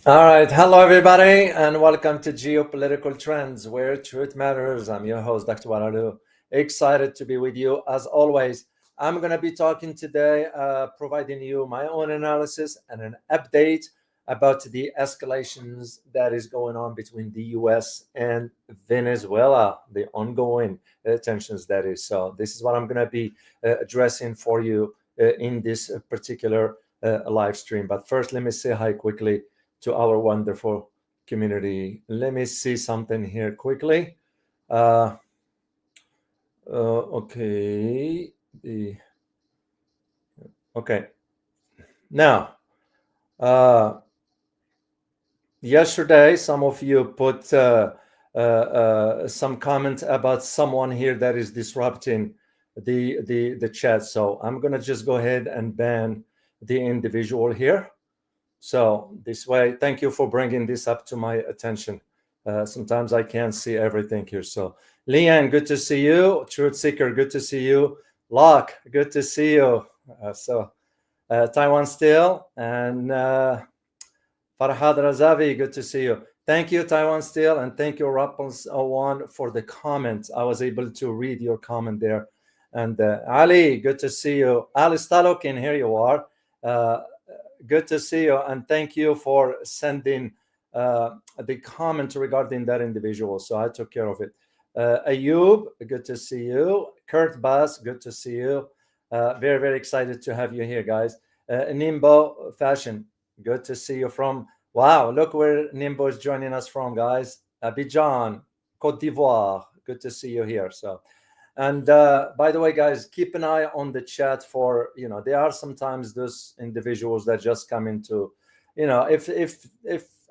All right. Hello, everybody, and welcome to Geopolitical Trends, where truth matters. I'm your host, Dr. Oualaalou. Excited to be with you. As always, I'm going to be talking today, providing you my own analysis and an update about the escalations that is going on between the US and Venezuela, the ongoing tensions that is. So this is what I'm going to be addressing for you in this particular live stream. But first, let me say hi quickly to our wonderful community. Let me see something here quickly. Okay. Okay. Now, yesterday, some of you put some comment about someone here that is disrupting the chat. So I'm gonna just go ahead and ban the individual here. So this way, thank you for bringing this up to my attention. Sometimes I can't see everything here. So Leanne, good to see you. Truth Seeker, good to see you. Locke, good to see you. Taiwan Still and Farhad Razavi, good to see you. Thank you, Taiwan Still, and thank you, Rapples01, for the comments. I was able to read your comment there. And Ali, good to see you. Ali Stalokin, here you are. Good to see you, and thank you for sending the comment regarding that individual. So I took care of it. Ayub, good to see you. Kurt Bass, good to see you. Very, very excited to have you here, guys. Nimbo Fashion, good to see you from. Wow, look where Nimbo is joining us from, guys. Abidjan, Cote d'Ivoire. Good to see you here. So. And by the way, guys, keep an eye on the chat for, there are sometimes those individuals that just come into, if,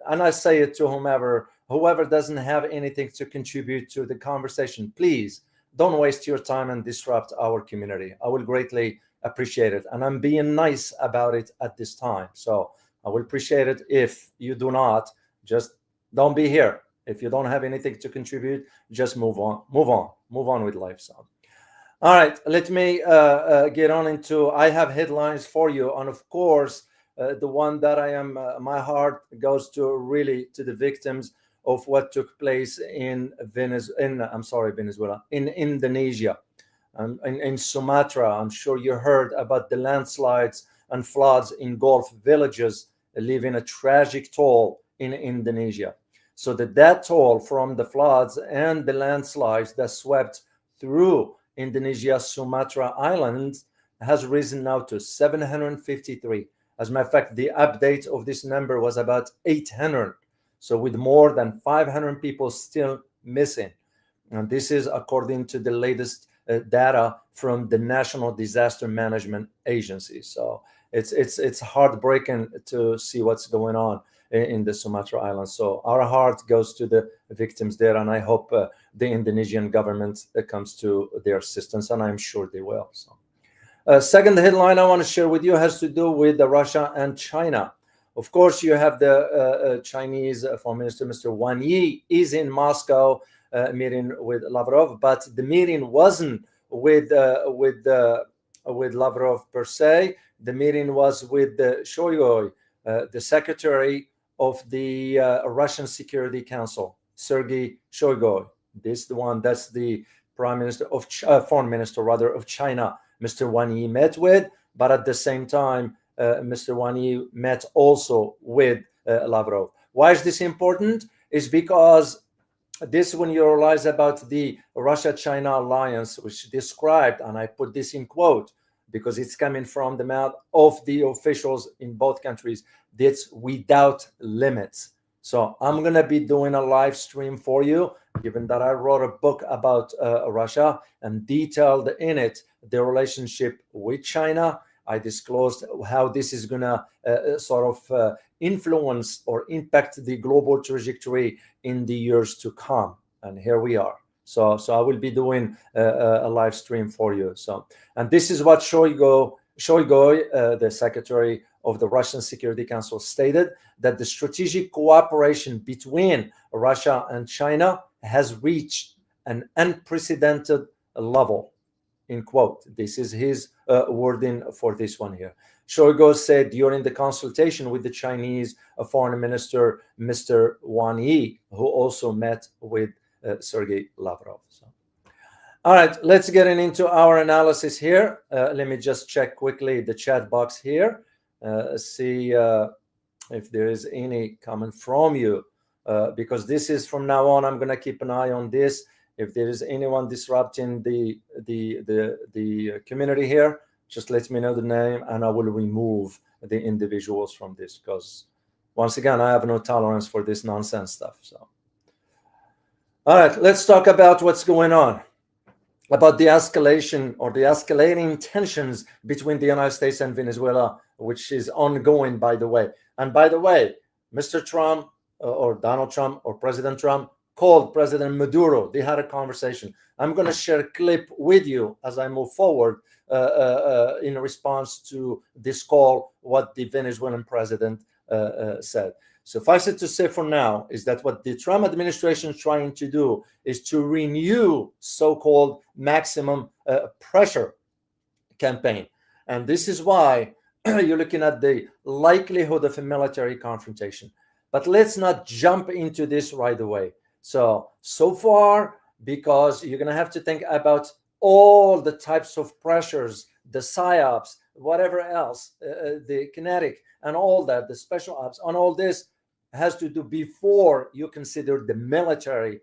and I say it to whoever doesn't have anything to contribute to the conversation, please don't waste your time and disrupt our community. I will greatly appreciate it. And I'm being nice about it at this time. So I will appreciate it if you do not, just don't be here. If you don't have anything to contribute, just move on with life. So, all right, let me get on into. I have headlines for you, and of course, the one that I am, my heart goes to really to the victims of what took place in Venezuela, in Indonesia, in Sumatra. I'm sure you heard about the landslides and floods in Gulf villages, leaving a tragic toll in Indonesia. So the death toll from the floods and the landslides that swept through Indonesia's Sumatra Islands has risen now to 753. As a matter of fact, the update of this number was about 800. So with more than 500 people still missing. And this is according to the latest data from the National Disaster Management Agency. So it's heartbreaking to see what's going on in the Sumatra Islands. So our heart goes to the victims there, and I hope the Indonesian government comes to their assistance, and I'm sure they will. So, second headline I want to share with you has to do with Russia and China. Of course, you have the Chinese Foreign Minister, Mr. Wang Yi, is in Moscow meeting with Lavrov, but the meeting wasn't with Lavrov per se. The meeting was with Shoigu, the secretary of the Russian Security Council, Sergei Shoigu. This is the one that's the prime minister of foreign minister rather of China. Mr. Wang Yi met with, but at the same time, Mr. Wang Yi met also with Lavrov. Why is this important? It's because this, when you realize about the Russia-China alliance, which described, and I put this in quote, because it's coming from the mouth of the officials in both countries, that's without limits. So I'm going to be doing a live stream for you, given that I wrote a book about Russia and detailed in it the relationship with China. I disclosed how this is going to influence or impact the global trajectory in the years to come. And here we are. So I will be doing a live stream for you. So, and this is what Shoigu, the secretary of the Russian Security Council, stated, that the strategic cooperation between Russia and China has reached an unprecedented level, in quote. This is his wording for this one here. Shoigu said during the consultation with the Chinese foreign minister, Mr. Wang Yi, who also met with Sergei Lavrov. So, all right, let's get into our analysis here. Let me just check quickly the chat box here, see if there is any comment from you, because this is from now on. I'm going to keep an eye on this. If there is anyone disrupting the community here, just let me know the name, and I will remove the individuals from this, because once again, I have no tolerance for this nonsense stuff. So, all right, let's talk about what's going on, about the escalation or the escalating tensions between the United States and Venezuela, which is ongoing, by the way. And by the way, Mr. Trump or Donald Trump or President Trump called President Maduro. They had a conversation. I'm going to share a clip with you as I move forward in response to this call, what the Venezuelan president said. Suffice it to say for now is that what the Trump administration is trying to do is to renew so-called maximum pressure campaign. And this is why you're looking at the likelihood of a military confrontation. But let's not jump into this right away. So far, because you're going to have to think about all the types of pressures, the psyops, whatever else, the kinetic and all that, the special ops, on all this has to do before you consider the military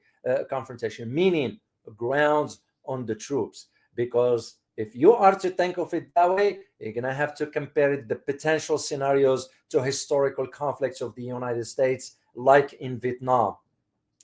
confrontation, meaning grounds on the troops. Because if you are to think of it that way, you're going to have to compare the potential scenarios to historical conflicts of the United States, like in Vietnam.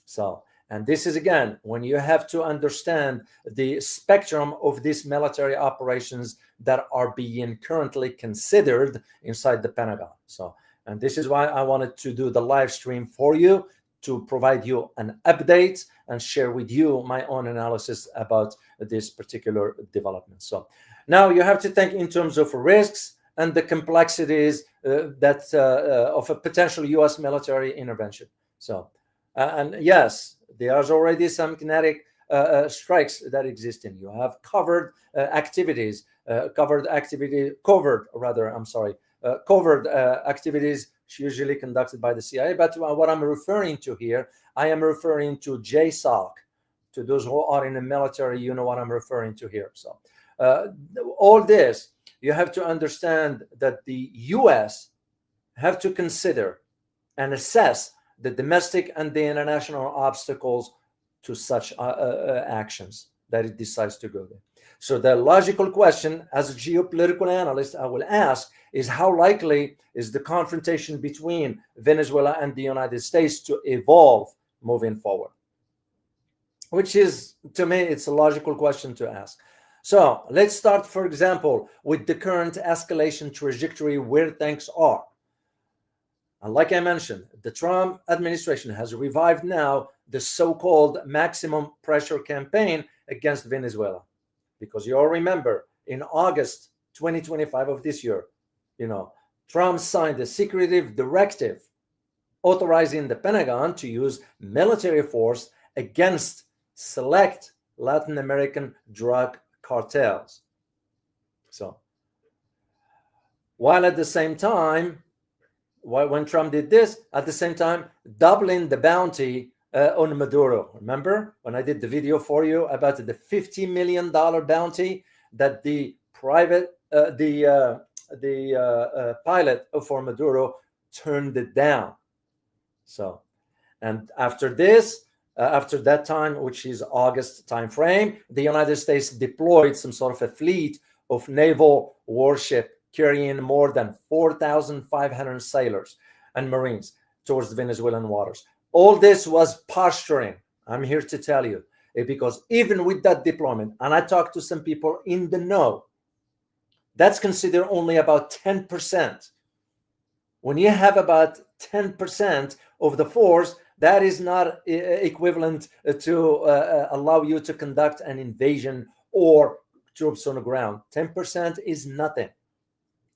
So, and this is again, when you have to understand the spectrum of these military operations that are being currently considered inside the Pentagon. So, and this is why I wanted to do the live stream for you, to provide you an update and share with you my own analysis about this particular development. So now you have to think in terms of risks and the complexities of a potential U.S. military intervention. So, and yes, there's already some kinetic strikes that exist in. You have covert activities usually conducted by the CIA. But what I'm referring to here, I am referring to JSOC. To those who are in the military, you know what I'm referring to here. So all this, you have to understand that the U.S. have to consider and assess the domestic and the international obstacles to such actions that it decides to go there. So the logical question, as a geopolitical analyst, I will ask is, how likely is the confrontation between Venezuela and the United States to evolve moving forward? Which is, to me, it's a logical question to ask. So let's start, for example, with the current escalation trajectory where things are. And like I mentioned, the Trump administration has revived now the so-called maximum pressure campaign against Venezuela. Because you all remember, in August 2025 of this year, Trump signed a secretive directive authorizing the Pentagon to use military force against select Latin American drug cartels. So, while at the same time, when Trump did this, at the same time, doubling the bounty on Maduro. Remember when I did the video for you about the $50 million bounty that the pilot for Maduro turned it down. So, and after this, after that time, which is August timeframe, the United States deployed some sort of a fleet of naval warship carrying more than 4,500 sailors and Marines towards the Venezuelan waters. All this was posturing, I'm here to tell you, because even with that deployment, and I talked to some people in the know, that's considered only about 10%. When you have about 10% of the force, that is not equivalent to allow you to conduct an invasion or troops on the ground. 10% is nothing.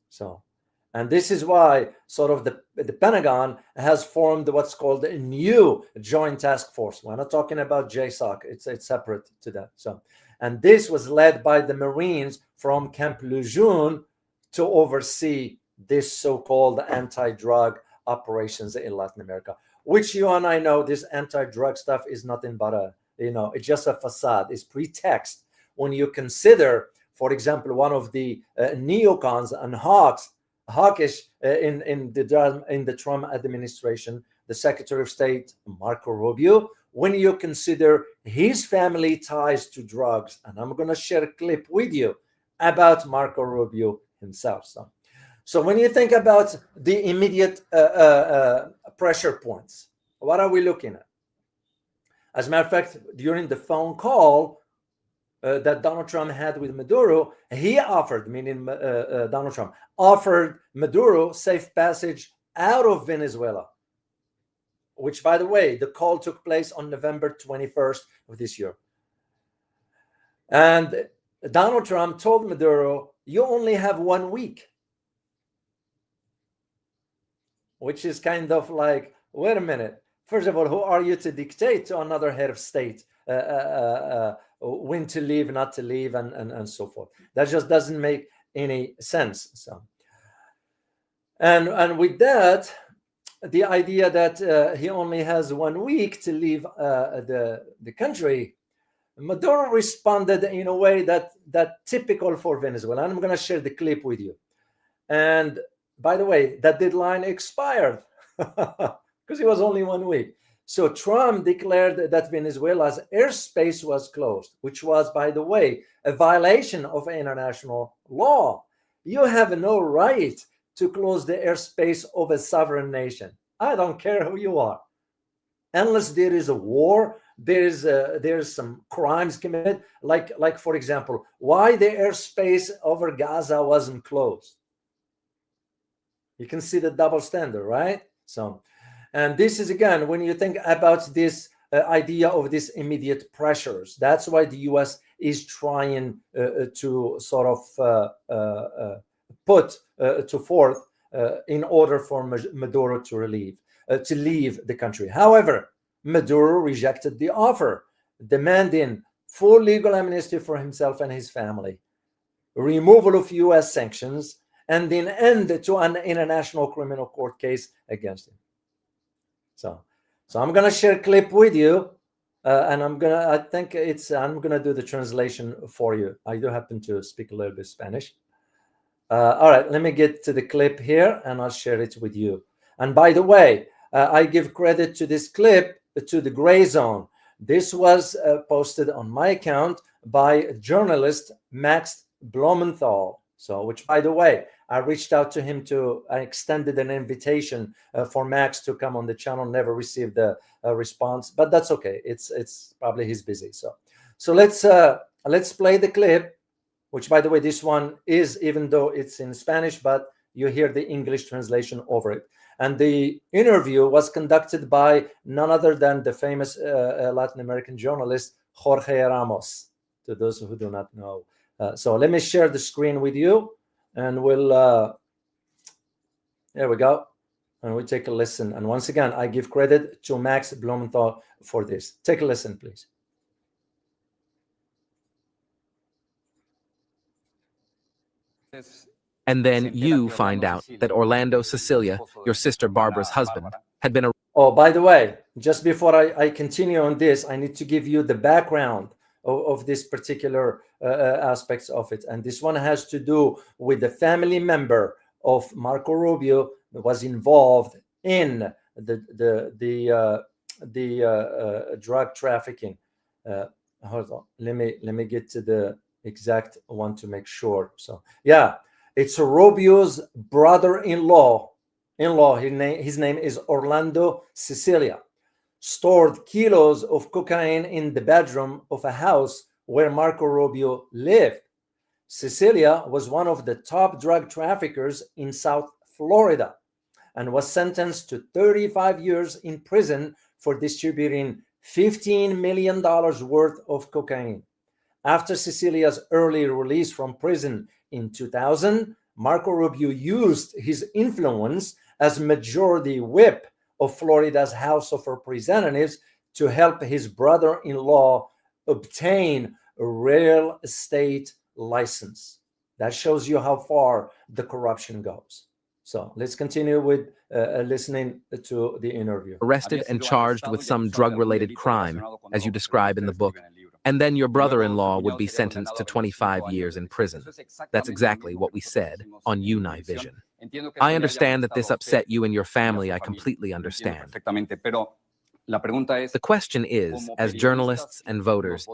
So, and this is why sort of the Pentagon has formed what's called a new joint task force. We're not talking about JSOC. It's separate to that. So, and this was led by the Marines from Camp Lejeune to oversee this so-called anti-drug operations in Latin America, which you and I know this anti-drug stuff is nothing but it's just a facade, it's pretext. When you consider, for example, one of the neocons and hawkish in the Trump administration, the Secretary of State Marco Rubio, when you consider his family ties to drugs, and I'm going to share a clip with you about Marco Rubio himself. So when you think about the immediate pressure points, what are we looking at? As a matter of fact, during the phone call that Donald Trump had with Maduro, he offered, meaning Donald Trump, offered Maduro safe passage out of Venezuela, which, by the way, the call took place on November 21st of this year. And Donald Trump told Maduro, you only have 1 week, which is kind of like, wait a minute. First of all, who are you to dictate to another head of state when to leave, not to leave, and so forth? That just doesn't make any sense. So, and with that, the idea that he only has 1 week to leave the country, Maduro responded in a way that typical for Venezuela. And I'm going to share the clip with you. And by the way, that deadline expired because it was only 1 week. So Trump declared that Venezuela's airspace was closed, which was, by the way, a violation of international law. You have no right to close the airspace of a sovereign nation. I don't care who you are. Unless there is a war, there's some crimes committed, like for example, why the airspace over Gaza wasn't closed. You can see the double standard, right? So, and this is, again, when you think about this idea of these immediate pressures, that's why the US is trying to sort of put to forth in order for Maduro to leave the country. However, Maduro rejected the offer, demanding full legal amnesty for himself and his family, removal of US sanctions, and an end to an international criminal court case against him. So I'm gonna share a clip with you, and I'm gonna do the translation for you. I do happen to speak a little bit Spanish. All right, let me get to the clip here, and I'll share it with you. And by the way, I give credit to this clip to the Gray Zone. This was posted on my account by journalist Max Blumenthal. So, which, by the way, I reached out to him I extended an invitation for Max to come on the channel, never received a response, but that's okay. It's probably he's busy. So let's play the clip, which, by the way, this one is, even though it's in Spanish, but you hear the English translation over it. And the interview was conducted by none other than the famous Latin American journalist, Jorge Ramos, to those who do not know. So let me share the screen with you, and we'll, there we go. And we take a listen. And once again, I give credit to Max Blumenthal for this. Take a listen, please. And then you find out that Orlando Cecilia, your sister Barbara's husband, had been Oh, by the way, just before I continue on this, I need to give you the background of this particular aspects of it. And this one has to do with the family member of Marco Rubio that was involved in the drug trafficking. Hold on, let me get to the exact one to make sure. So yeah, it's Rubio's brother-in-law. His name is Orlando Cecilia. Stored kilos of cocaine in the bedroom of a house where Marco Rubio lived. Cecilia was one of the top drug traffickers in South Florida and was sentenced to 35 years in prison for distributing $15 million worth of cocaine. After Cecilia's early release from prison in 2000, Marco Rubio used his influence as majority whip of Florida's House of Representatives to help his brother-in-law obtain a real estate license. That shows you how far the corruption goes. So let's continue with listening to the interview. Arrested and charged with some drug-related crime, as you describe in the book, and then your brother-in-law would be sentenced to 25 years in prison. That's exactly what we said on Univision. I understand that this upset you and your family. I completely understand. The question is, as journalists and voters,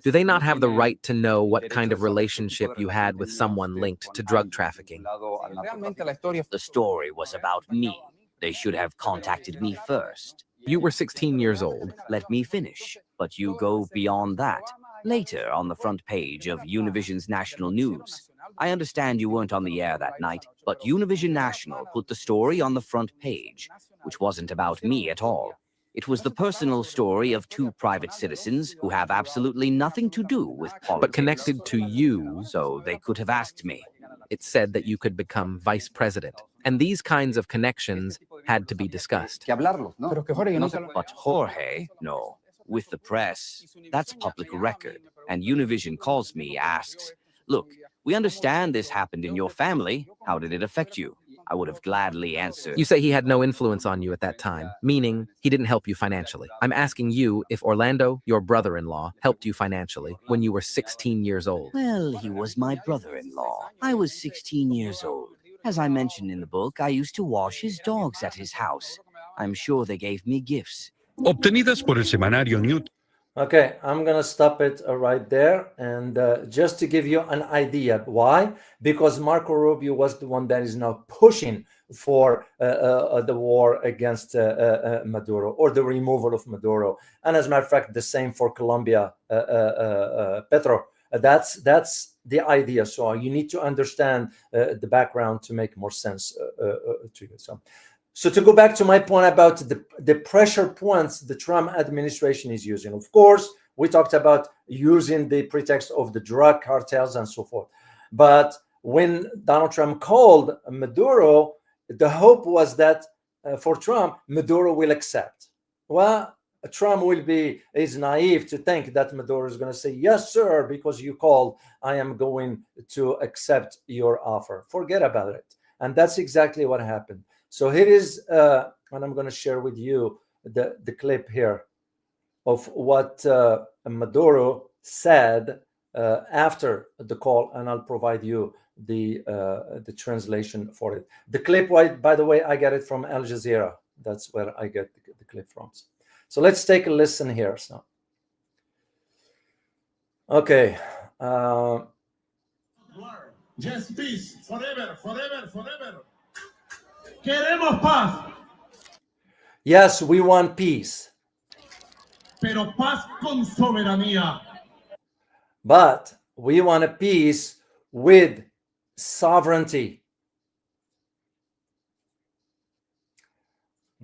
do they not have the right to know what kind of relationship you had with someone linked to drug trafficking? The story was about me. They should have contacted me first. You were 16 years old. Let me finish. But you go beyond that. Later, on the front page of Univision's national news. I understand you weren't on the air that night, but Univision National put the story on the front page, which wasn't about me at all. It was the personal story of two private citizens who have absolutely nothing to do with politics. But connected to you, So they could have asked me. it said that you could become vice president. And these kinds of connections had to be discussed. But Jorge, no. With the press, that's public record. And Univision calls me, asks, look, we understand this happened in your family. How did it affect you? I would have gladly answered. You say he had no influence on you at that time, meaning he didn't help you financially. I'm asking you if Orlando, your brother-in-law, helped you financially when you were 16 years old. Well, he was my brother-in-law. I was 16 years old. As I mentioned in the book, I used to wash his dogs at his house. I'm sure they gave me gifts. Obtenidas por el semanario New. Okay, I'm going to stop it right there. And just to give you an idea, why? Because Marco Rubio was the one that is now pushing for the war against Maduro, or the removal of Maduro. And as a matter of fact, the same for Colombia, Petro. That's the idea. So you need to understand the background to make more sense to you. So to go back to my point about the pressure points the Trump administration is using. Of course, we talked about using the pretext of the drug cartels and so forth. But when Donald Trump called Maduro, the hope was that for Trump, Maduro will accept. Well, Trump is naive to think that Maduro is going to say, yes, sir, because you called, I am going to accept your offer. Forget about it. And that's exactly what happened. So here is, and I'm going to share with you the clip here of what Maduro said after the call, and I'll provide you the translation for it. The clip, by the way, I get it from Al Jazeera. That's where I get the clip from. So let's take a listen here. So, okay. Yes, peace, forever, forever, forever. Queremos paz. Yes, we want peace. Pero paz con soberanía. But we want a peace with sovereignty.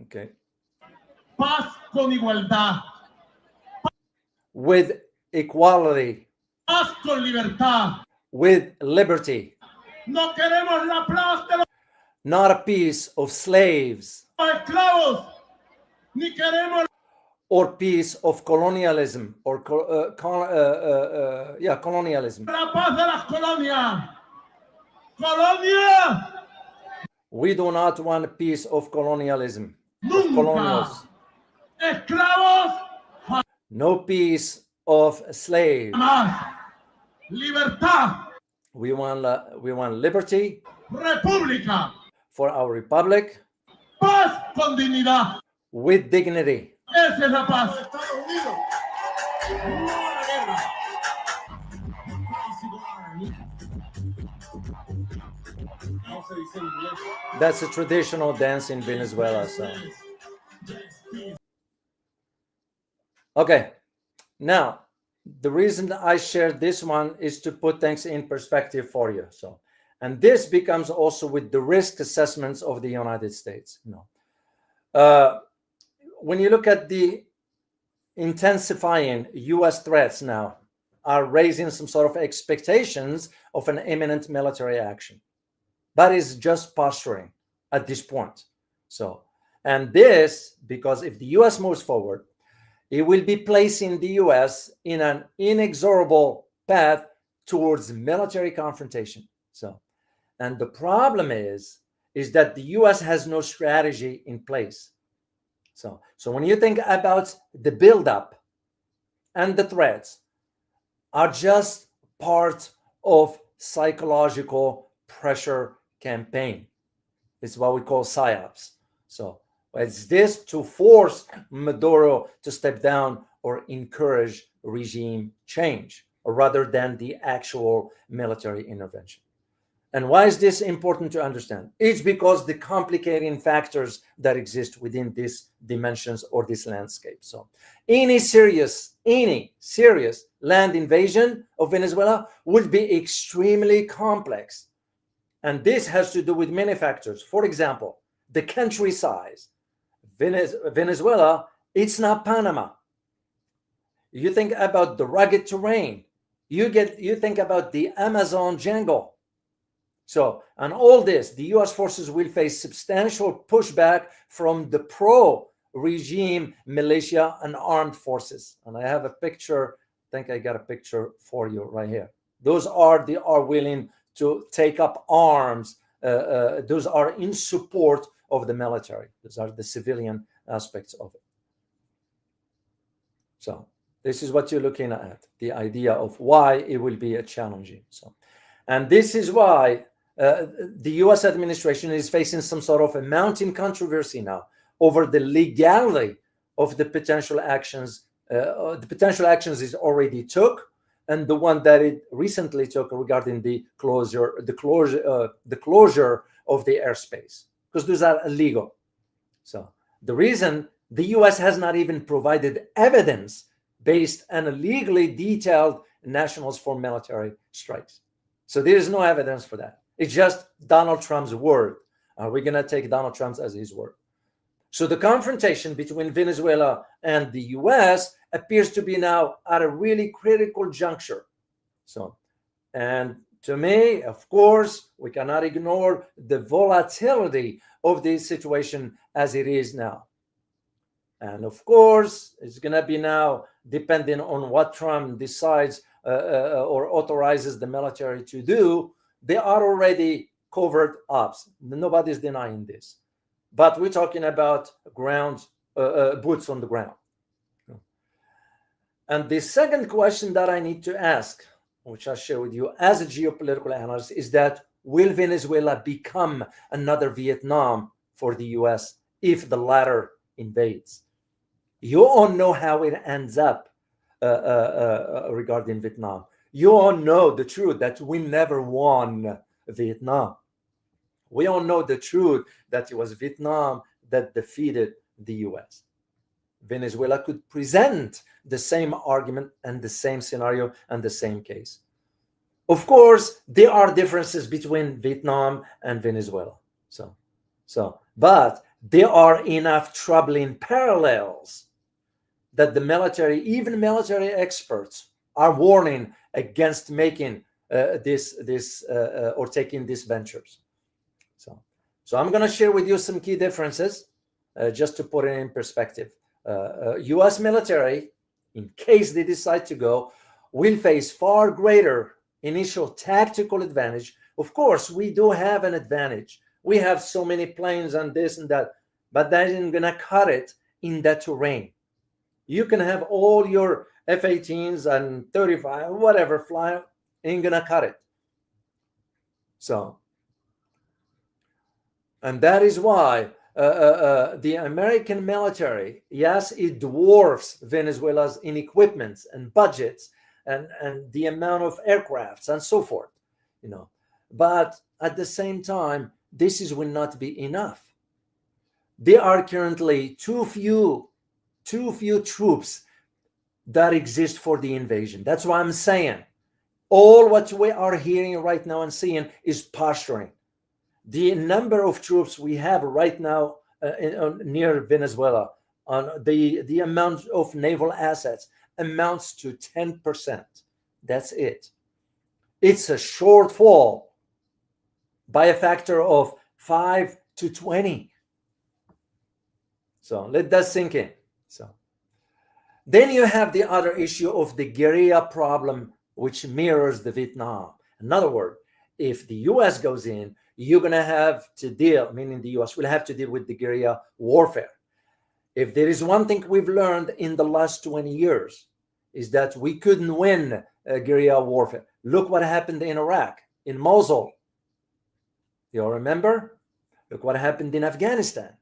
Okay. Paz con igualdad. With equality. Paz con libertad. With liberty. No queremos la paz de los Not a peace of slaves. esclavos. Ni queremos Or peace of colonialism, or colonialism. la paz de las colonias. Colonia. We do not want a peace of colonialism. Of Nunca. colonials. Esclavos. No peace of slaves. Jamás. Libertad. We want liberty República. for our republic Paz con dignidad. with dignity. Esa es la paz. Estados Unidos. No a la guerra. That's a traditional dance in Venezuela. So, okay. Now, the reason that I shared this one is to put things in perspective for you. So, and this becomes also with the risk assessments of the United States. When you look at the intensifying U.S. threats now, are raising some sort of expectations of an imminent military action. That is just posturing at this point. So, and this, because if the U.S. moves forward, it will be placing the U.S. in an inexorable path towards military confrontation. So, and the problem is is that the US has no strategy in place. So when you think about the buildup and the threats are just part of psychological pressure campaign. It's what we call psyops. So it's this to force Maduro to step down or encourage regime change, or rather than the actual military intervention. And why is this important to understand? It's because the complicating factors that exist within these dimensions or this landscape. So any serious land invasion of Venezuela would be extremely complex. And this has to do with many factors. For example, the country size. Venezuela, it's not Panama. You think about the rugged terrain. You think about the Amazon jungle. So, on all this, the US forces will face substantial pushback from the pro-regime militia and armed forces. And I have a picture, I think I got a picture for you right here. Those are willing to take up arms. Those are in support of the military. Those are the civilian aspects of it. So, this is what you're looking at, the idea of why it will be a challenging. So, and this is why the US administration is facing some sort of a mounting controversy now over the legality of the potential actions. The potential actions it already took, and the one that it recently took regarding the closure of the airspace, because those are illegal. So the reason the US has not even provided evidence based on illegally detailed nationals for military strikes. So there is no evidence for that. It's just Donald Trump's word. Are we going to take Donald Trump as his word? So the confrontation between Venezuela and the US appears to be now at a really critical juncture. So, and to me, of course, we cannot ignore the volatility of this situation as it is now. And of course, it's going to be now depending on what Trump decides or authorizes the military to do. They are already covert ops. Nobody's denying this. But we're talking about boots on the ground. And the second question that I need to ask, which I'll share with you as a geopolitical analyst, is that will Venezuela become another Vietnam for the US if the latter invades? You all know how it ends up regarding Vietnam. You all know the truth that we never won Vietnam. We all know the truth that it was Vietnam that defeated the US. Venezuela could present the same argument and the same scenario and the same case. Of course, there are differences between Vietnam and Venezuela. But there are enough troubling parallels that the military, even military experts, are warning against making or taking these ventures. So I'm going to share with you some key differences just to put it in perspective. U.S. military, in case they decide to go, will face far greater initial tactical advantage. Of course, we do have an advantage. We have so many planes and this and that, but that isn't going to cut it in that terrain. You can have all your F-18s and 35, whatever, fly, ain't going to cut it. So, and that is why the American military, yes, it dwarfs Venezuela's in equipment and budgets and the amount of aircrafts and so forth, But at the same time, this will not be enough. There are currently too few troops that exist for the invasion. That's why I'm saying all what we are hearing right now and seeing is posturing. The number of troops we have right now near Venezuela, on the amount of naval assets amounts to 10%. That's it. It's a shortfall by a factor of 5 to 20. So let that sink in. So then you have the other issue of the guerrilla problem, which mirrors the Vietnam. In other words, if the US goes in, you're going to have to deal, meaning the US will have to deal with the guerrilla warfare. If there is one thing we've learned in the last 20 years, is that we couldn't win guerrilla warfare. Look what happened in Iraq, in Mosul. You all remember? Look what happened in Afghanistan.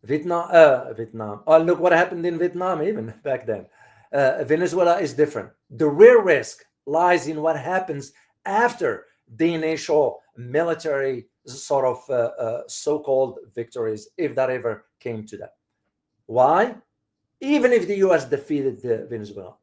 Vietnam. Look what happened in Vietnam even back then. Venezuela is different. The real risk lies in what happens after the initial military sort of so-called victories, if that ever came to that. Why? Even if the US defeated Venezuela,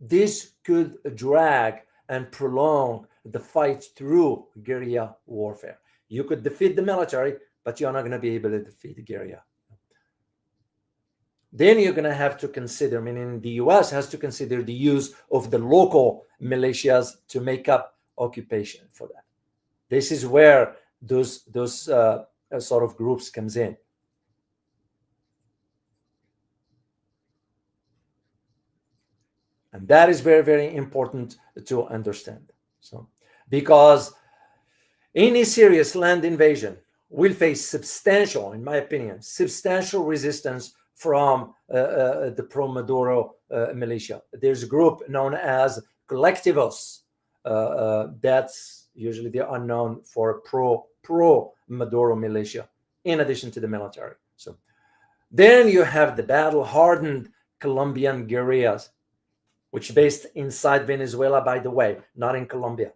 this could drag and prolong the fight through guerrilla warfare. You could defeat the military, but you're not going to be able to defeat the guerrilla. Then you're going to have to consider, meaning the US has to consider the use of the local militias to make up occupation for that. This is where those sort of groups comes in. And that is very, very important to understand. So, because any serious land invasion will face substantial, in my opinion, substantial resistance from the pro-Maduro militia. There's a group known as collectivos. That's usually they are known for pro-Maduro militia, in addition to the military. So then you have the battle-hardened Colombian guerrillas, which based inside Venezuela, by the way, not in Colombia,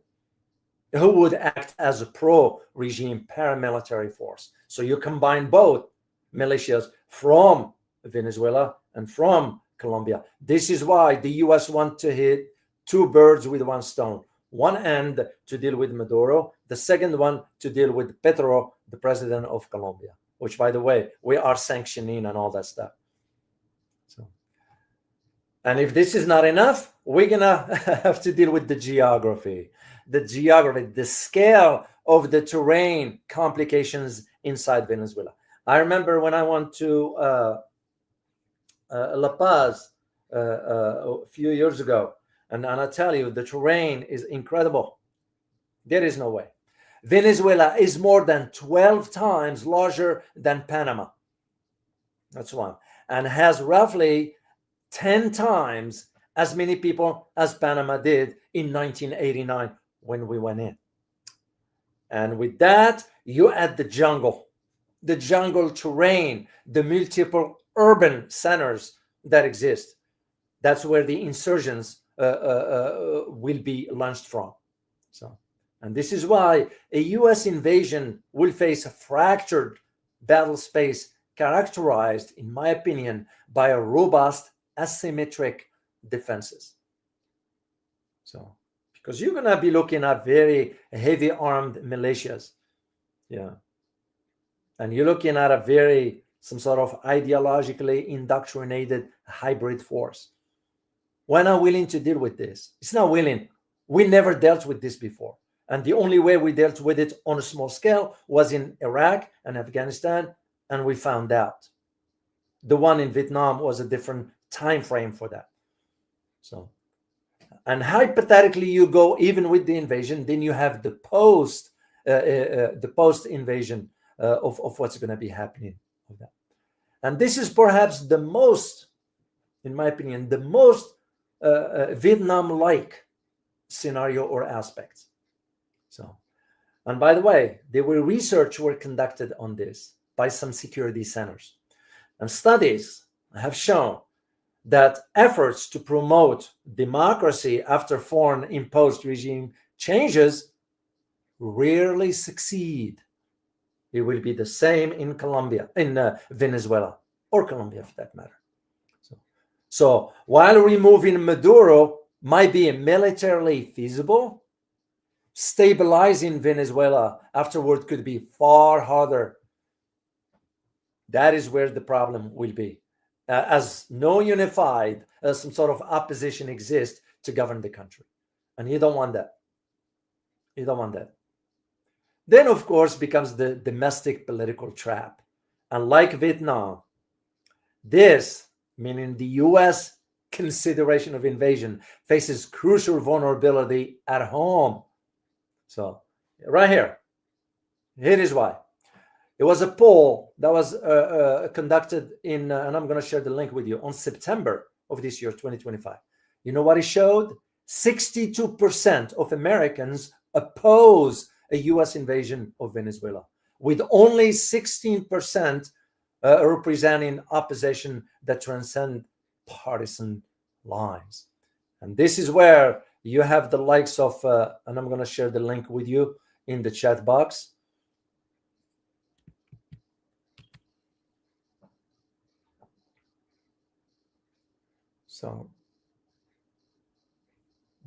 who would act as a pro-regime paramilitary force. So you combine both militias from Venezuela and from Colombia. This is why the US want to hit two birds with one stone. One end to deal with Maduro, the second one to deal with Petro, the president of Colombia, which, by the way, we are sanctioning and all that stuff. So, and if this is not enough, we're gonna have to deal with the geography, the scale of the terrain complications inside Venezuela. I remember when I went to La Paz a few years ago, and I tell you, the terrain is incredible. There is no way. Venezuela is more than 12 times larger than Panama. That's one. And has roughly 10 times as many people as Panama did in 1989 when we went in. And with that, you add the jungle terrain, the multiple urban centers that exist. That's where the insurgents will be launched from. So, and this is why a US invasion will face a fractured battle space characterized, in my opinion, by a robust asymmetric defenses. So, because you're going to be looking at very heavy armed militias. Yeah. And you're looking at some sort of ideologically indoctrinated hybrid force. We're not willing to deal with this. It's not willing. We never dealt with this before. And the only way we dealt with it on a small scale was in Iraq and Afghanistan, and we found out. The one in Vietnam was a different time frame for that. So, and hypothetically, you go even with the invasion, then you have the post invasion of what's going to be happening with that. And this is perhaps the most, in my opinion, the most Vietnam-like scenario or aspect. So, and by the way, research were conducted on this by some security centers, and studies have shown that efforts to promote democracy after foreign imposed regime changes rarely succeed. It will be the same in Venezuela, or Colombia for that matter. So while removing Maduro might be militarily feasible, stabilizing Venezuela afterward could be far harder. That is where the problem will be, as no unified, some sort of opposition exists to govern the country. And you don't want that. You don't want that. Then, of course, becomes the domestic political trap. And like Vietnam, this, meaning the US consideration of invasion faces crucial vulnerability at home. So right here is why. It was a poll that was conducted in, and I'm going to share the link with you, on September of this year, 2025. You know what it showed? 62% of Americans oppose a U.S. invasion of Venezuela, with only 16% representing opposition that transcend partisan lines. And this is where you have the likes of, and I'm going to share the link with you in the chat box. So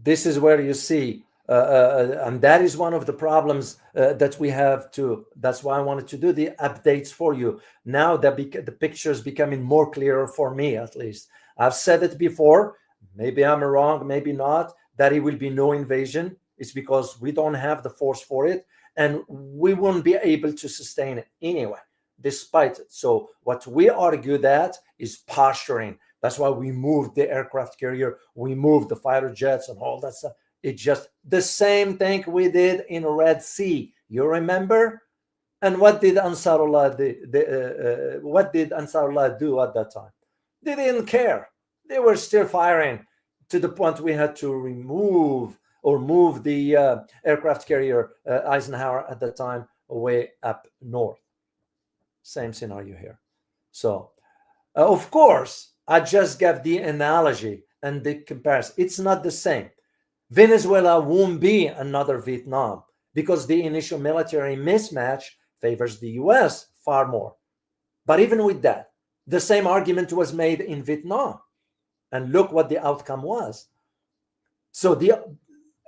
this is where you see, and that is one of the problems that we have to, that's why I wanted to do the updates for you. Now that the picture is becoming more clearer for me, at least. I've said it before, maybe I'm wrong, maybe not, that it will be no invasion. It's because we don't have the force for it, and we won't be able to sustain it anyway, despite it. So what we are good at is posturing. That's why we moved the aircraft carrier, we moved the fighter jets and all that stuff. It's just the same thing we did in Red Sea. You remember? And what did Ansarullah do at that time? They didn't care. They were still firing to the point we had to move the aircraft carrier Eisenhower at that time way up north. Same scenario here. So, of course, I just gave the analogy and the comparison. It's not the same. Venezuela won't be another Vietnam because the initial military mismatch favors the US far more. But even with that, the same argument was made in Vietnam. And look what the outcome was. So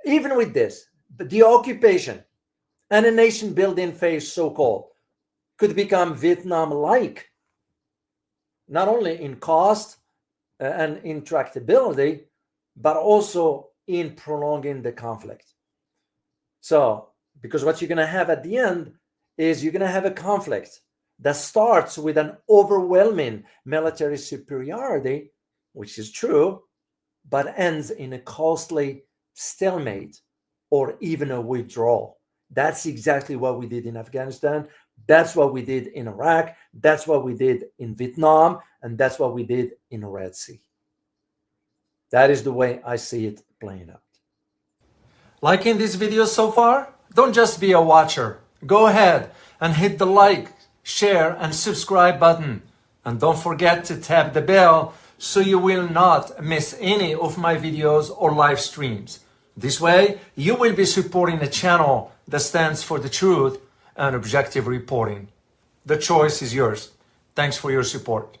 even with this, the occupation and a nation building phase, so-called, could become Vietnam-like, not only in cost and intractability, but also in prolonging the conflict. So, because what you're going to have at the end is you're going to have a conflict that starts with an overwhelming military superiority, which is true, but ends in a costly stalemate or even a withdrawal. That's exactly what we did in Afghanistan. That's what we did in Iraq. That's what we did in Vietnam. And that's what we did in the Red Sea. That is the way I see it playing out. Liking this video so far? Don't just be a watcher. Go ahead and hit the like, share, and subscribe button. And don't forget to tap the bell so you will not miss any of my videos or live streams. This way, you will be supporting a channel that stands for the truth and objective reporting. The choice is yours. Thanks for your support.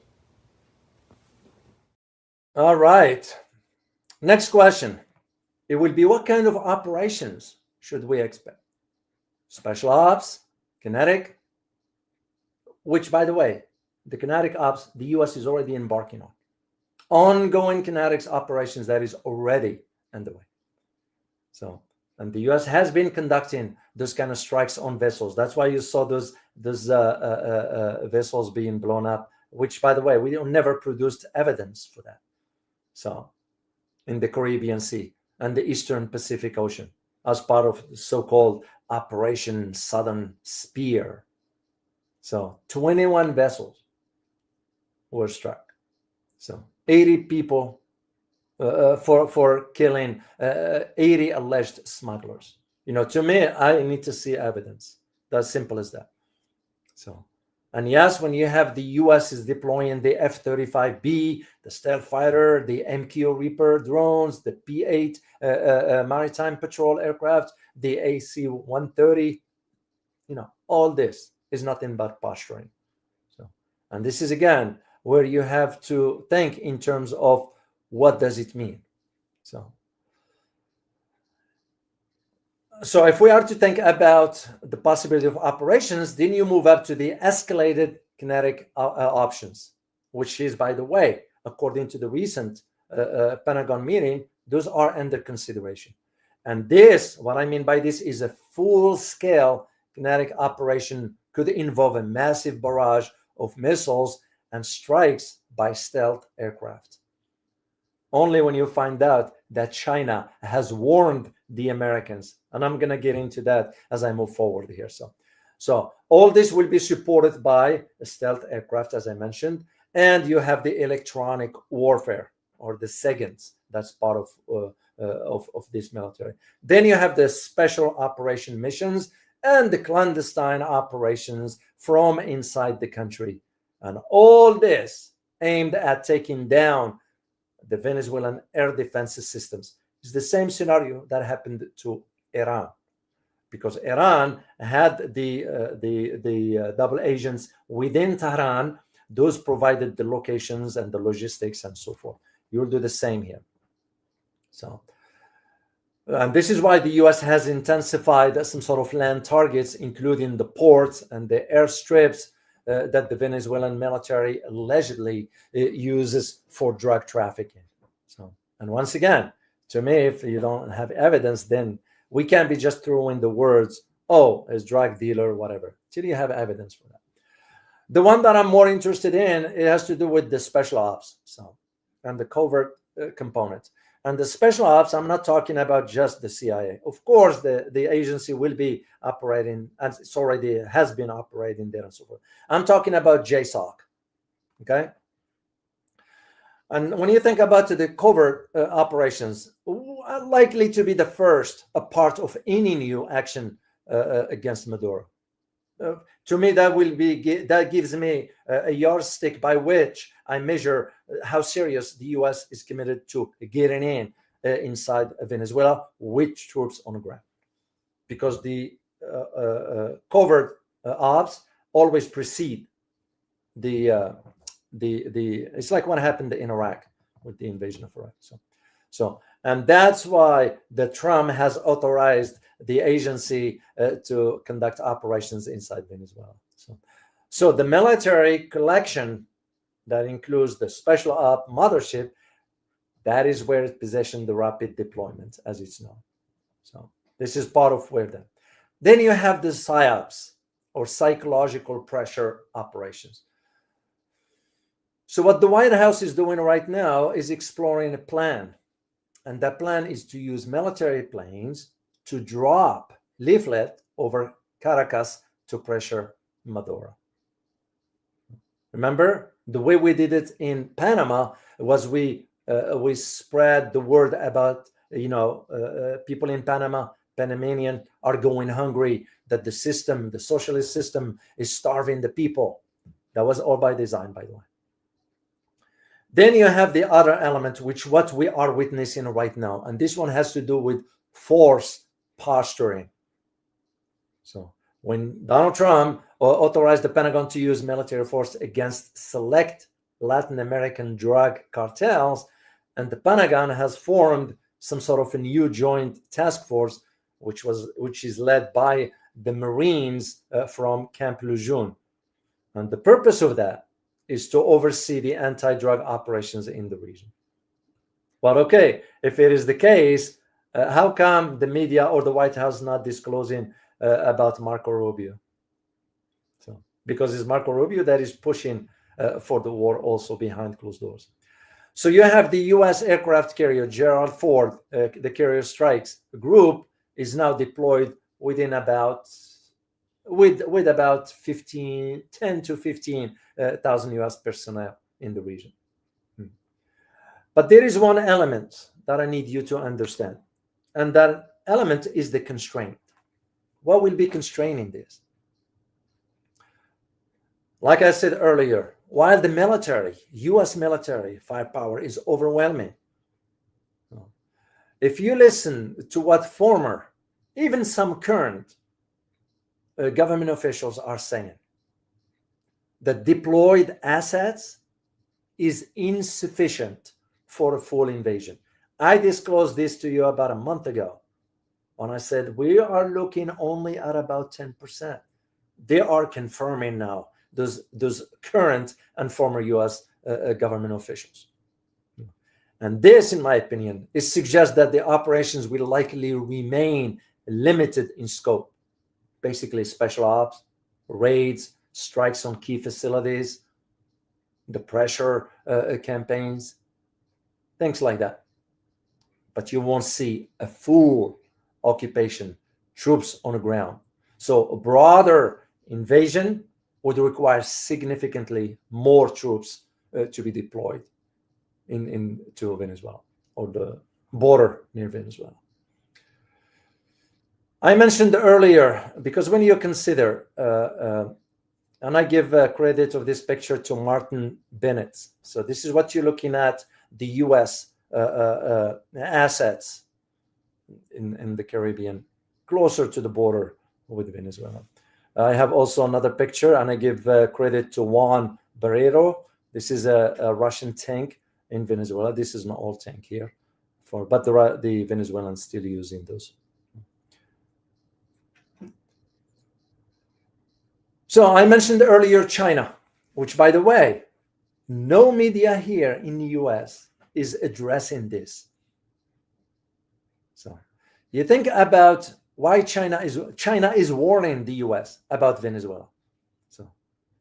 All right. Next question. It will be, what kind of operations should we expect? Special ops, kinetic, which, by the way, the kinetic ops, the US is already embarking on. Ongoing kinetics operations that is already underway. So, and the US has been conducting those kind of strikes on vessels. That's why you saw those vessels being blown up, which, by the way, we never produced evidence for that. So, in the Caribbean Sea and the Eastern Pacific Ocean, as part of the so-called Operation Southern Spear. So, 21 vessels were struck. So, 80 people for killing 80 alleged smugglers. You know, to me, I need to see evidence. That's simple as that. So, and yes, when you have the US is deploying the F-35B, the stealth fighter, the MQ Reaper drones, the P-8 maritime patrol aircraft, the AC-130, you know, all this is nothing but posturing. So, and this is again where you have to think in terms of what does it mean. So if we are to think about the possibility of operations, then you move up to the escalated kinetic options, which is, by the way, according to the recent Pentagon meeting, those are under consideration. And this, what I mean by this, is a full-scale kinetic operation could involve a massive barrage of missiles and strikes by stealth aircraft. only when you find out that China has warned the Americans. And I'm going to get into that as I move forward here. So all this will be supported by stealth aircraft, as I mentioned, and you have the electronic warfare, or the SEGINs. That's part of this military. Then you have the special operation missions and the clandestine operations from inside the country. And all this aimed at taking down the Venezuelan air defense systems. It's the same scenario that happened to Iran, because Iran had the double agents within Tehran. Those provided the locations and the logistics and so forth. You'll do the same here. So, and this is why the US has intensified some sort of land targets, including the ports and the airstrips that the Venezuelan military allegedly uses for drug trafficking. So, and once again, to me, if you don't have evidence, then we can't be just throwing the words, oh, as drug dealer, whatever, till you have evidence for that. The one that I'm more interested in, it has to do with the special ops, so, and the covert component. And the special ops, I'm not talking about just the CIA. Of course, the agency will be operating, and it's already has been operating there and so forth. I'm talking about JSOC, okay? And when you think about the covert operations, likely to be the first a part of any new action against Maduro. To me, that gives me a yardstick by which I measure how serious the U.S. is committed to getting in inside Venezuela with troops on the ground, because the covert ops always precede the it's like what happened in Iraq with the invasion of Iraq. So and that's why the Trump has authorized the agency to conduct operations inside Venezuela. So the military collection that includes the special op mothership, that is where it positioned the rapid deployment, as it's known. So this is part of where then you have the PSYOPs, or psychological pressure operations. So what the White House is doing right now is exploring a plan. And that plan is to use military planes to drop leaflet over Caracas to pressure Maduro. Remember, the way we did it in Panama was we spread the word about, people in Panama, Panamanian, are going hungry, that the system, the socialist system, is starving the people. That was all by design, by the way. Then you have the other element, which what we are witnessing right now. And this one has to do with force posturing. So when Donald Trump authorized the Pentagon to use military force against select Latin American drug cartels, and the Pentagon has formed some sort of a new joint task force, which is led by the Marines from Camp Lejeune. And the purpose of that is to oversee the anti-drug operations in the region. But okay, if it is the case, how come the media or the White House not disclosing about Marco Rubio? So, because it's Marco Rubio that is pushing for the war also behind closed doors. So you have the U.S. aircraft carrier Gerald Ford, the carrier strikes group, is now deployed within about 10 to 15,000 U.S. personnel in the region. But there is one element that I need you to understand, and that element is the constraint. What will be constraining this? Like I said earlier, while the military, U.S. military firepower is overwhelming, if you listen to what former, even some current government officials are saying, that deployed assets is insufficient for a full invasion. I disclosed this to you about a month ago when I said we are looking only at about 10%. They are confirming now, those current and former U.S. Government officials. And this, in my opinion, it suggests that the operations will likely remain limited in scope. Basically, special ops, raids, strikes on key facilities, the pressure campaigns. things like that. But you won't see a full occupation, troops on the ground. So a broader invasion would require significantly more troops to be deployed into Venezuela or the border near Venezuela. I mentioned earlier, because when you consider, and I give credit of this picture to Martin Bennett. So this is what you're looking at, the US assets in the Caribbean, closer to the border with Venezuela. I have also another picture, and I give credit to Juan Barrero. This is a Russian tank in Venezuela. This is an old tank here, but the Venezuelans still using those. So I mentioned earlier China, which, by the way, no media here in the US is addressing this. So you think about why China is warning the US about Venezuela.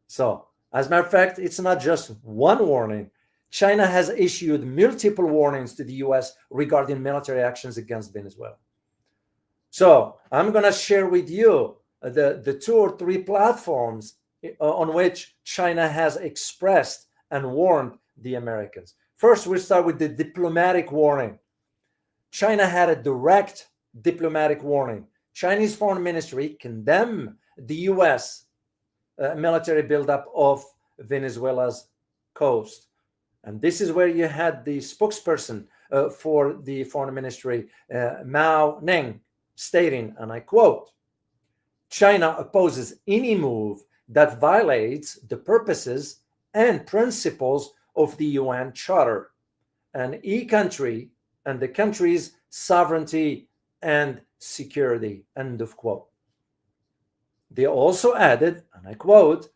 So as a matter of fact, it's not just one warning. China has issued multiple warnings to the US regarding military actions against Venezuela. So I'm going to share with you the 2 or 3 platforms on which China has expressed and warned the Americans. First, we'll start with the diplomatic warning. China had a direct diplomatic warning. Chinese Foreign Ministry condemned the US military buildup of Venezuela's coast. And this is where you had the spokesperson for the Foreign Ministry, Mao Ning, stating, and I quote, "China opposes any move that violates the purposes and principles of the UN Charter and each country and the country's sovereignty and security," end of quote. They also added, and I quote,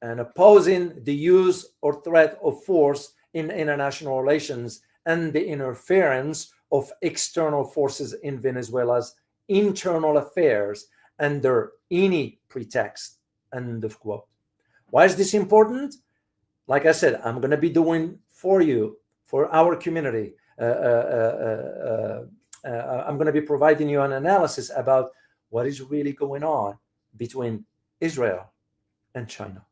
"and opposing the use or threat of force in international relations and the interference of external forces in Venezuela's internal affairs under any pretext," end of quote. Why is this important? Like I said, I'm going to be doing for you, for our community, I'm going to be providing you an analysis about what is really going on between Israel and China.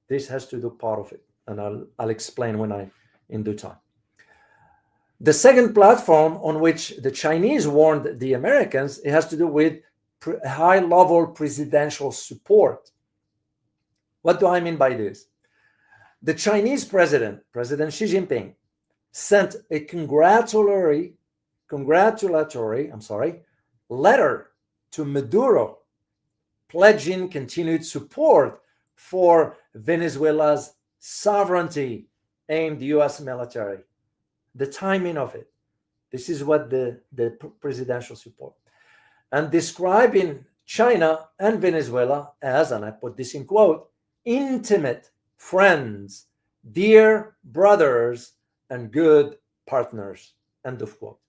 This has to do part of it, and I'll explain in due time. The second platform on which the Chinese warned the Americans, it has to do with high-level presidential support. What do I mean by this? The Chinese President Xi Jinping, sent a congratulatory letter to Maduro, pledging continued support for Venezuela's sovereignty aimed U.S. military. The timing of it. This is what the presidential support. And describing China and Venezuela as, and I put this in quote, intimate friends, dear brothers, and good partners, end of quote.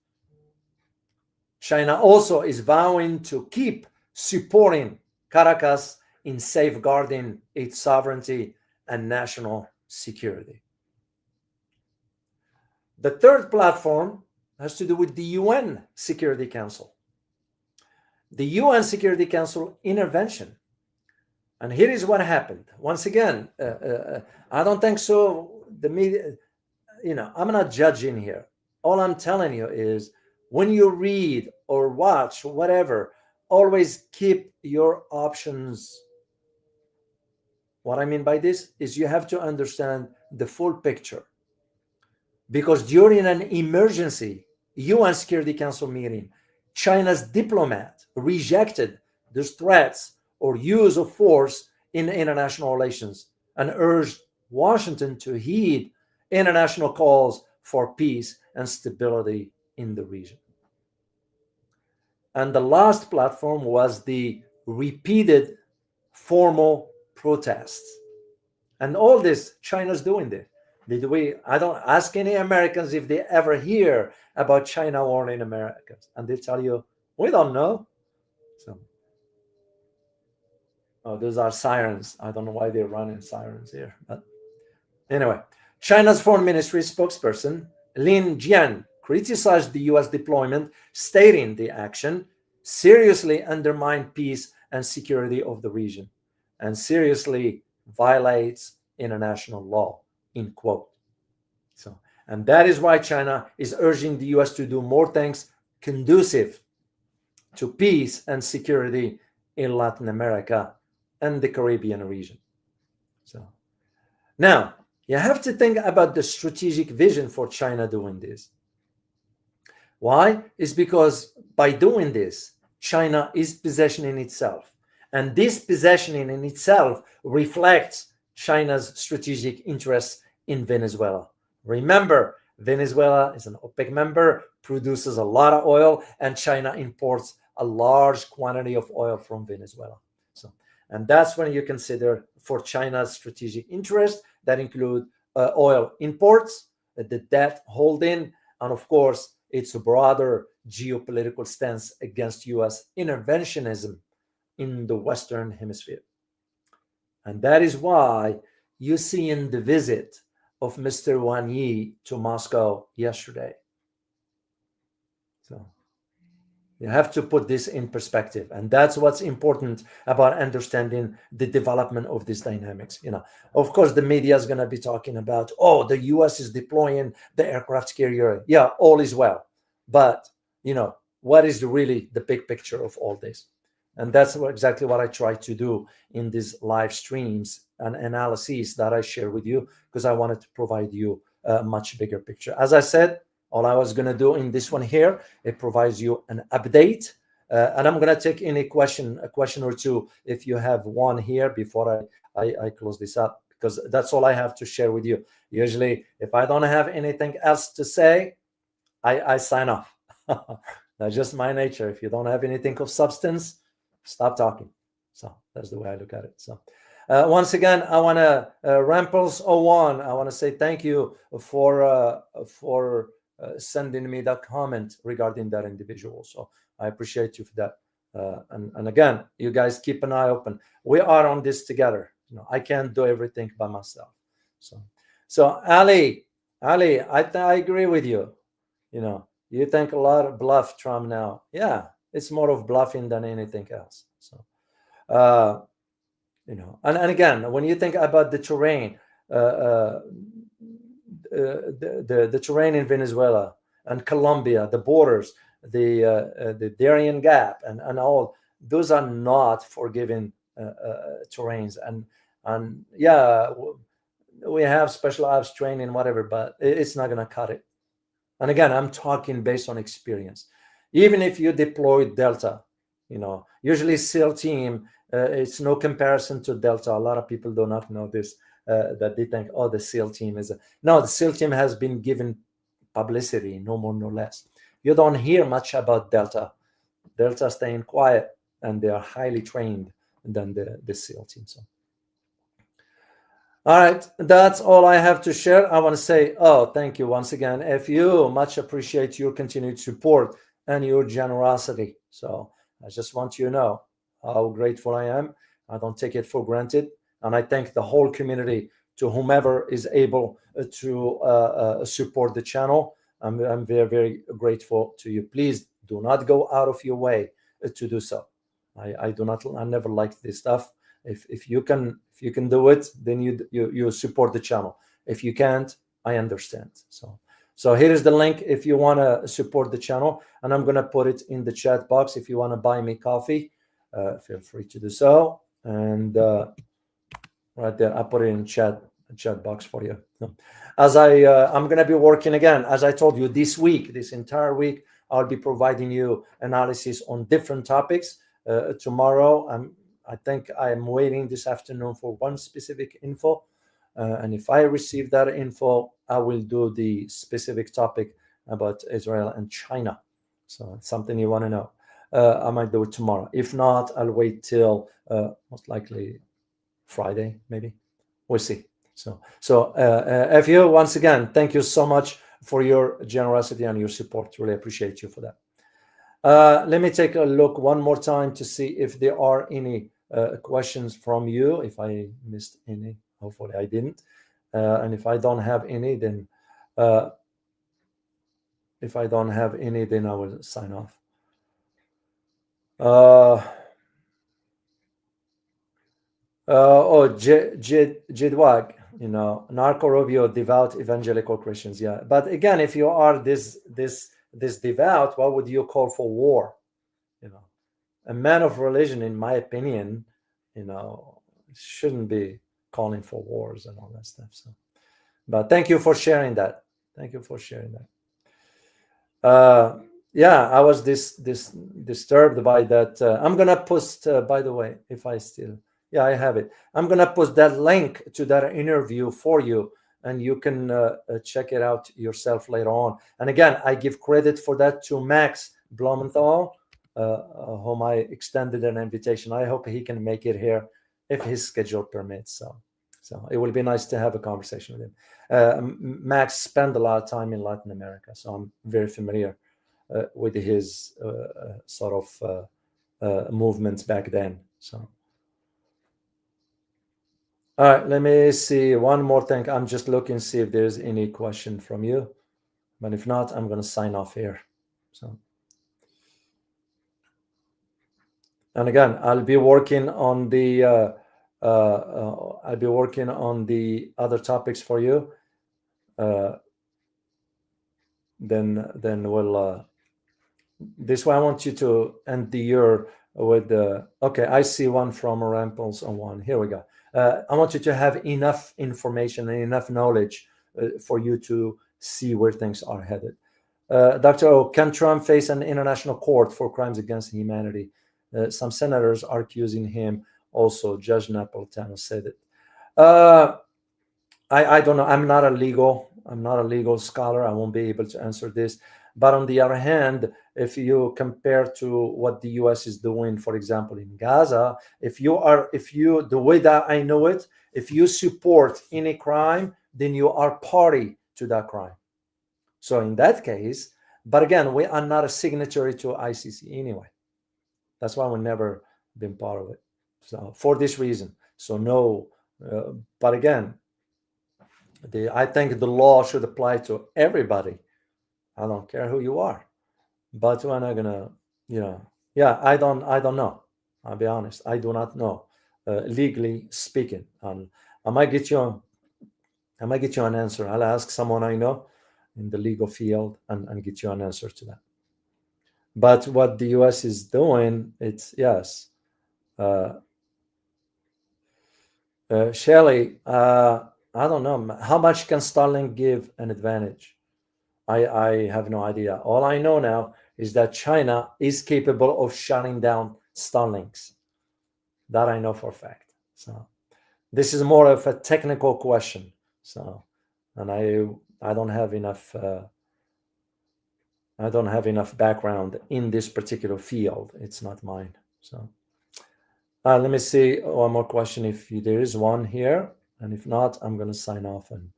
China also is vowing to keep supporting Caracas in safeguarding its sovereignty and national security. The third platform has to do with the UN Security Council. The UN Security Council intervention. And here is what happened. Once again, I don't think so. The media, I'm not judging here. All I'm telling you is when you read or watch, whatever, always keep your options. What I mean by this is you have to understand the full picture. Because during an emergency UN Security Council meeting, China's diplomat rejected these threats or use of force in international relations and urged Washington to heed international calls for peace and stability in the region. And the last platform was the repeated formal protests. And all this, China's doing this. I don't ask any Americans if they ever hear about China warning Americans. And they tell you, we don't know. So, those are sirens. I don't know why they're running sirens here. But anyway, China's foreign ministry spokesperson Lin Jian criticized the US deployment, stating the action seriously undermined peace and security of the region and seriously violates international law, end quote. So, and that is why China is urging the US to do more things conducive to peace and security in Latin America and the Caribbean region. So now you have to think about the strategic vision for China doing this. Why? It's because by doing this, China is positioning itself. And this positioning in itself reflects China's strategic interests in Venezuela. Remember, Venezuela is an OPEC member, produces a lot of oil, and China imports a large quantity of oil from Venezuela. So, and that's when you consider for China's strategic interests that include oil imports, the debt holding, and of course, its broader geopolitical stance against US interventionism in the Western Hemisphere. And that is why you see in the visit of Mr. Wang Yi to Moscow yesterday. So you have to put this in perspective. And that's what's important about understanding the development of these dynamics. Of course, the media is going to be talking about, oh, the US is deploying the aircraft carrier. Yeah, all is well. But, what is really the big picture of all this? And that's exactly what I try to do in these live streams and analyses that I share with you, because I wanted to provide you a much bigger picture. As I said, all I was going to do in this one here, it provides you an update. And I'm going to take a question or two, if you have one here before I close this up, because that's all I have to share with you. Usually, if I don't have anything else to say, I sign off. That's just my nature. If you don't have anything of substance, stop talking. So that's the way I look at it. So once again, I want to, Ramples01, I want to say thank you for sending me that comment regarding that individual. So I appreciate you for that. And again, you guys keep an eye open. We are on this together. I can't do everything by myself. So Ali, I agree with you. You think a lot of bluff Trump now. Yeah, it's more of bluffing than anything else. So, and again, when you think about the terrain, the terrain in Venezuela and Colombia, the borders, the Darien Gap, and all, those are not forgiving terrains. And yeah, we have special ops training, whatever, but it's not going to cut it. And again, I'm talking based on experience. Even if you deploy Delta, usually SEAL team, it's no comparison to Delta. A lot of people do not know this, that they think, oh, the SEAL team is... No, the SEAL team has been given publicity, no more, no less. You don't hear much about Delta. Delta staying quiet, and they are highly trained than the SEAL team. So. All right, that's all I have to share. I want to say, thank you once again. FU, much appreciate your continued support and your generosity. So I just want you to know how grateful I am. I don't take it for granted. And I thank the whole community, to whomever is able to support the channel. I'm very, very grateful to you. Please do not go out of your way to do so. I never liked this stuff. If you can do it, then you support the channel. If you can't, I understand. So here is the link if you want to support the channel, and I'm going to put it in the chat box. If you want to buy me coffee, feel free to do so. And right there, I put it in chat box for you. As I'm going to be working again, as I told you, this entire week, I'll be providing you analysis on different topics. Tomorrow, I think I'm waiting this afternoon for one specific info. And if I receive that info, I will do the specific topic about Israel and China. So it's something you want to know. I might do it tomorrow. If not, I'll wait till most likely Friday, maybe. We'll see. So FU, once again, thank you so much for your generosity and your support. Really appreciate you for that. Let me take a look one more time to see if there are any questions from you. If I missed any, hopefully I didn't. And if I don't have any, then If I don't have any, then I will sign off. Jidwag, narco Rubio, devout evangelical Christians. Yeah, but again, if you are this devout, why would you call for war? A man of religion, in my opinion, shouldn't be calling for wars and all that stuff. So, but thank you for sharing that. Thank you for sharing that. Yeah, I was disturbed by that. I'm gonna post, by the way, if I still, yeah, I have it. I'm gonna post that link to that interview for you, and you can check it out yourself later on. And again, I give credit for that to Max Blumenthal, whom I extended an invitation. I hope he can make it here if his schedule permits. So it will be nice to have a conversation with him. Max spent a lot of time in Latin America, so I'm very familiar with his sort of movements back then. So, all right, let me see one more thing. I'm just looking see if there's any question from you, but if not, I'm going to sign off here. So, and again, I'll be working on the other topics for you. Then we'll. This way, I want you to end the year with the. Okay, I see one from Ramples on one. Here we go. I want you to have enough information and enough knowledge for you to see where things are headed. Dr. O, can Trump face an international court for crimes against humanity? Some senators are accusing him. Also, Judge Napolitano said it. I don't know. I'm not a legal scholar. I won't be able to answer this. But on the other hand, if you compare to what the U.S. is doing, for example, in Gaza, if you the way that I know it, if you support any crime, then you are party to that crime. So in that case, but again, we are not a signatory to ICC anyway. That's why we've never been part of it. So for this reason, so no. But again, I think the law should apply to everybody. I don't care who you are, but we're not gonna, yeah. I don't know. I'll be honest. I do not know, legally speaking. I might get you an answer. I'll ask someone I know in the legal field and get you an answer to that. But what the U.S. is doing, it's yes. Shelley, I don't know. How much can Starlink give an advantage? I have no idea. All I know now is that China is capable of shutting down Starlinks. That I know for a fact. So this is more of a technical question. So, and I don't have enough. I don't have enough background in this particular field. It's not mine. So let me see one more question if there is one here, and if not, I'm going to sign off and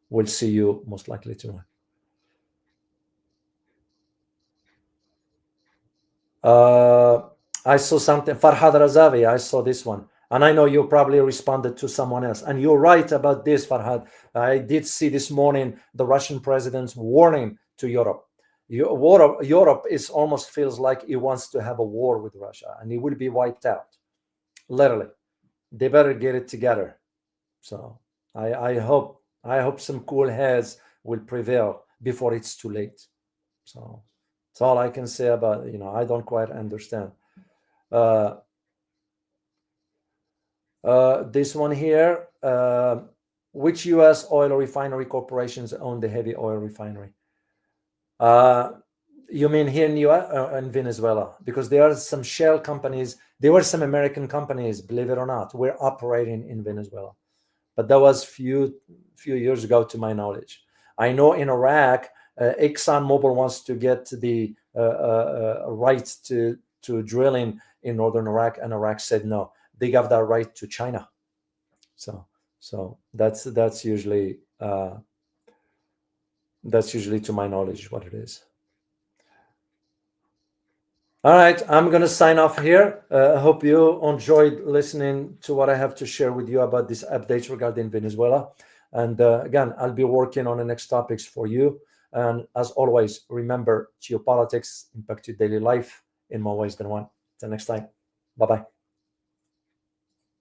we'll see you most likely tomorrow. I saw something. Farhad Razavi, I saw this one. And I know you probably responded to someone else. And you're right about this, Farhad. I did see this morning the Russian president's warning to Europe. Europe is almost feels like he wants to have a war with Russia, and he will be wiped out. Literally. They better get it together. So I hope some cool heads will prevail before it's too late. So that's all I can say about, I don't quite understand. This one here, which U.S. oil refinery corporations own the heavy oil refinery? You mean here in U.S. in Venezuela? Because there are some shell companies, there were some American companies, believe it or not, were operating in Venezuela. But that was few years ago, to my knowledge. I know in Iraq, ExxonMobil wants to get the rights to drilling in northern Iraq, and Iraq said no. They gave that right to China. So that's usually to my knowledge what it is. All right, I'm going to sign off here. I hope you enjoyed listening to what I have to share with you about these updates regarding Venezuela. And again, I'll be working on the next topics for you. And as always, remember, geopolitics impact your daily life in more ways than one. Till next time. Bye-bye.